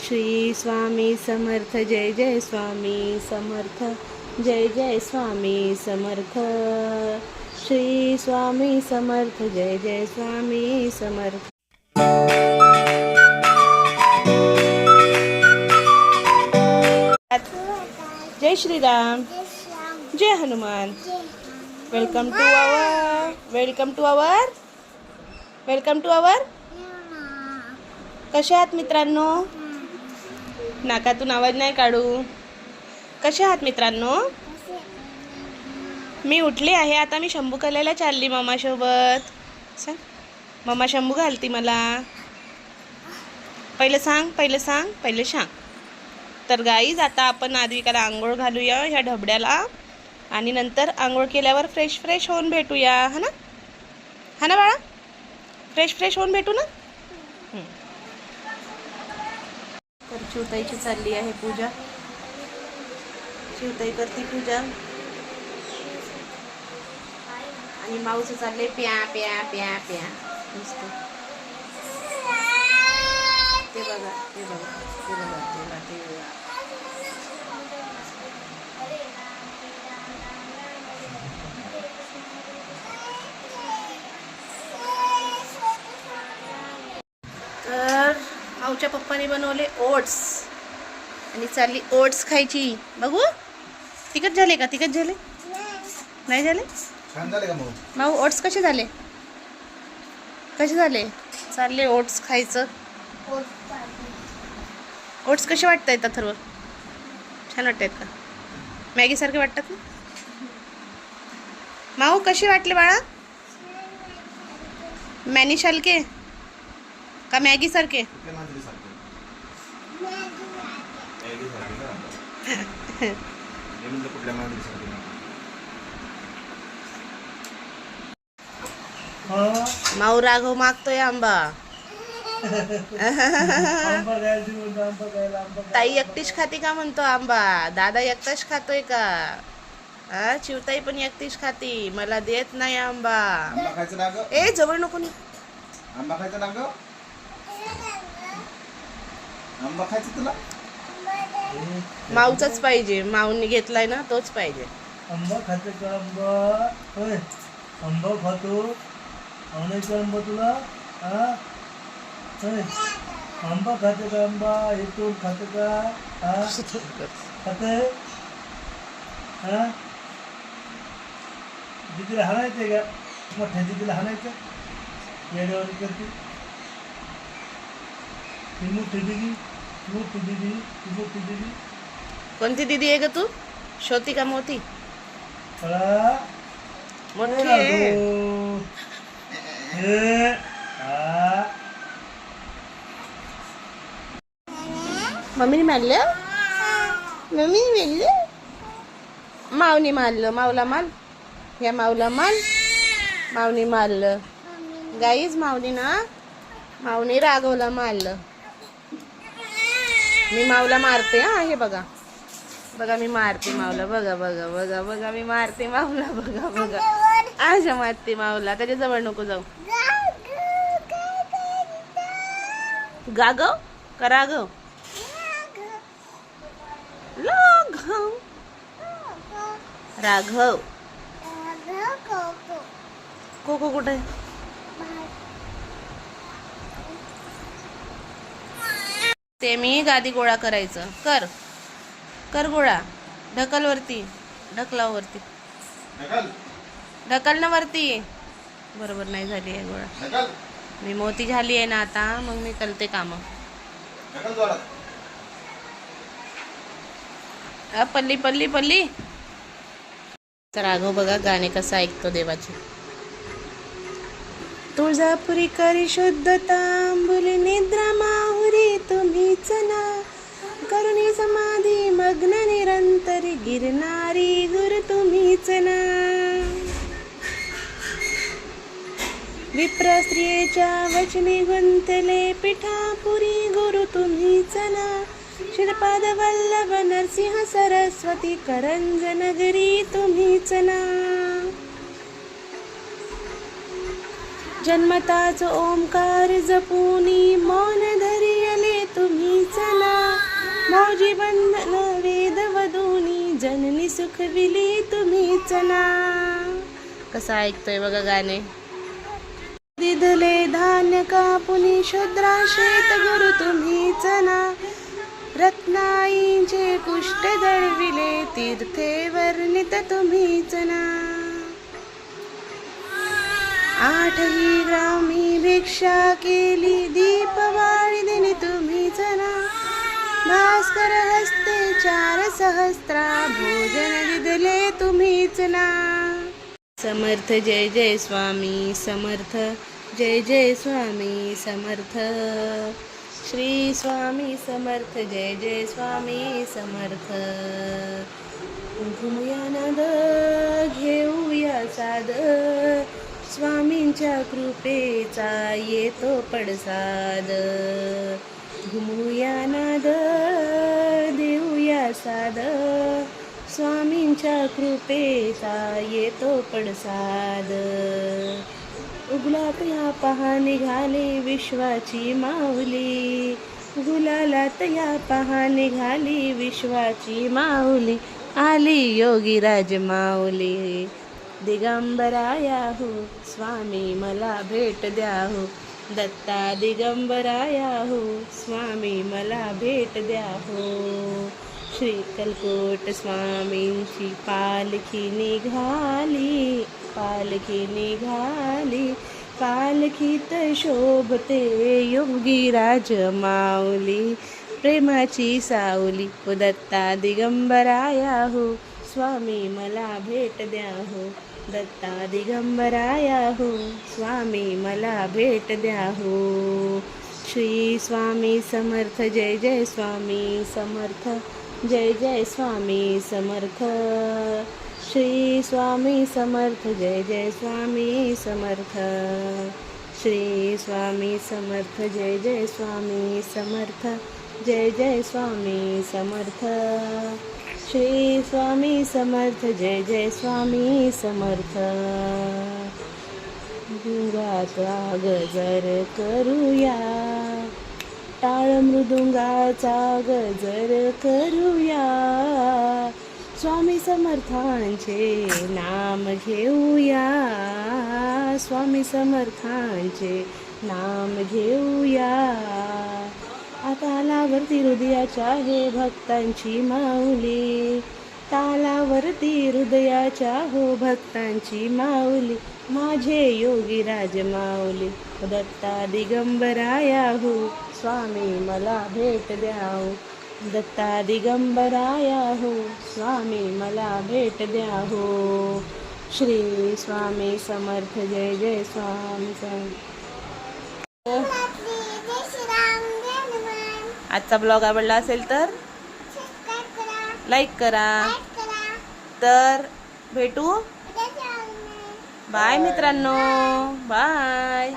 श्री स्वामी समर्थ जय जय स्वामी समर्थ जय जय स्वामी समर्थ श्री स्वामी समर्थ जय जय स्वामी समर्थ। जय श्रीराम जय हनुमान। वेलकम टू आवर कसे आहात मित्रांनो? नाकातून आवाज नाही काढू। कसे आहात मित्रांनो? मी उठली आहे आता। मी शंभू कलेला चालली मम्मासोबत। मम्मा शंभू घालती मला। पहिले सांग। तर गाईज आता आपण आद्विकाला आंघोळ घालूया ह्या ढबड्याला आणि नंतर आंघोळ केल्यावर फ्रेश होऊन भेटूया। हा ना बाळा? फ्रेश होऊन भेटू ना। तर चिवताईची चालली आहे पूजा। चिवताई करते पूजा आणि माऊचं चाललंय प्या प्या प्या प्या नुसतं। ते बघा तर माऊच्या पप्पाने बनवले ओट्स आणि चालली ओट्स खायची। बघू तिखट झाले का? नाही झाले? छान झाले का माऊ? ओट्स कसे झाले? चालले ओट्स खायचं। ओट्स कसे वाटतायत अथर्व? छान वाटतायत का? मॅगी सारखे वाटतात ना? माऊ कशी वाटले बाळा? मॅनी शालके का मॅगी सारखे? माऊ राघव मागतोय आंबा। ताई एकटीच खाते का म्हणतो आंबा? दादा एकटाच खातोय का? चिवताई पण एकटीच खाती, मला देत नाही आंबा। ए जवळ नको नी। आंबा खायचा ना ग? आंबा खायचा तुला? माऊचाच पाहिजे। माऊनी घेतलाय ना तोच पाहिजे। आंबा खाते का? आंबा खातो? आणायचा आंबा तुला? आंबा खाते का? आंबा हे तोड खाते का? खाते? दीदीला हाणायचंय का? मोठ्या दीदीला हाणायचं? येड्यावर करते ही मोठी दीदी। कोणती दीदी आहे ग तू? छोटी का मोठी? मोठी आहे। मम्मीने मारलं? माऊनी मारलं। माऊला मार। या माऊला मार। माऊनी मारलं गाईज। माऊनी राघवला मारलं। मी माऊला मारते। हे बघा मी मारते माऊला। बघा मी मारते माऊला। बघा आजा मारते माऊला। त्याच्या जवळ नको जाऊ। गागव का राघव? राघव। कोको कुठे? ते मी गादी गोळा करायचं। कर गोळा। ढकल वरती। ढकल ना वरती। बरोबर नाही झाली आहे गोळा। मी मोठी झाली आहे ना आता, मग मी करते काम। पल्ली। तर राघव बघा गाणे कसं ऐकतो देवाचे। तुळजापुरी करी शुद्धता अंबुली निद्रा माहुरी तुम्हीच ना करुणी समाधी मग्न निरंतरी गिरणारी गुरु तुम्हीच ना। विप्र स्त्रियेच्या वचनी गुंतले पिठापुरी गुरु तुम्हीच ना। श्रीपाद वल्लभ नरसिंह सरस्वती करंज नगरी तुम्हीच ना। जन्मताच ओंकार जपुनी मौन धरियले तुम्हीच ना। मौजी बंधन वेद वधूनी जननी सुखविली तुम्हीच ना. कसं ऐकतोय बघा गाणे. दिधले धान्य कापुनी शूद्रा शेत गुरु तुम्हीच ना. रत्नाईंचे कुष्ट दळविले तीर्थे वर्णित तुम्हीच ना. आठही ग्रामी भिक्षा केली दीपवाळी दिनी तुम्हीच ना. भास्कर हस्ते 4 सहस्त्रा भोजन दिले तुम्हीच ना. समर्थ जय जय स्वामी समर्थ जय जय स्वामी समर्थ. श्री स्वामी समर्थ जय जय स्वामी समर्थ. घुमूया नाद घेऊया साद स्वामींच्या कृपेचा येतो पडसाद. घुमूया नाद देऊया साद स्वामींच्या कृपेचा येतो पडसाद. उगलात या पहा निघाली विश्वाची माऊली. गुलालात या पहा निघाली विश्वाची माऊली. आली योगीराज माऊली. दिगंबराया हो स्वामी मला भेट द्या हो. दत्ता दिगंबराया हो स्वामी मला भेट द्या हो. श्री कलकोट स्वामींची पालखी निघाली. पालखी निघाली पालखीत शोभते योगीराज माऊली. प्रेमाची सावली हो दत्ता दिगंबराया हो स्वामी मला भेट द्या हो. दत्ता दिगंबराया हो स्वामी मला भेट द्या हो. श्री स्वामी समर्थ जय जय स्वामी समर्थ जय जय स्वामी समर्थ. श्री स्वामी समर्थ जय जय स्वामी समर्थ. श्री स्वामी समर्थ जय जय स्वामी समर्थ जय जय स्वामी समर्थ. श्री स्वामी समर्थ जय जय स्वामी समर्थ. मृदुंगाचा गजर करूया टाळ मृदुंगाचा गजर करूया. स्वामी समर्थांचे नाम घेऊया. स्वामी समर्थांचे नाम घेऊया. तालावरती हृदयाच्या हे भक्तांची माऊली. तालावरती हृदयाच्या हो भक्तांची माऊली. माझे योगीराज माऊली. दत्ता दिगंबराया हो स्वामी मला भेट द्या हो. दत्ता दिगंबराया हो स्वामी मला भेट द्या हो. श्री स्वामी समर्थ जय जय स्वामी समर्थ. आजचा ब्लॉग आवडला असेल तर लाईक करा. तर भेटू. बाय मित्रांनो. बाय.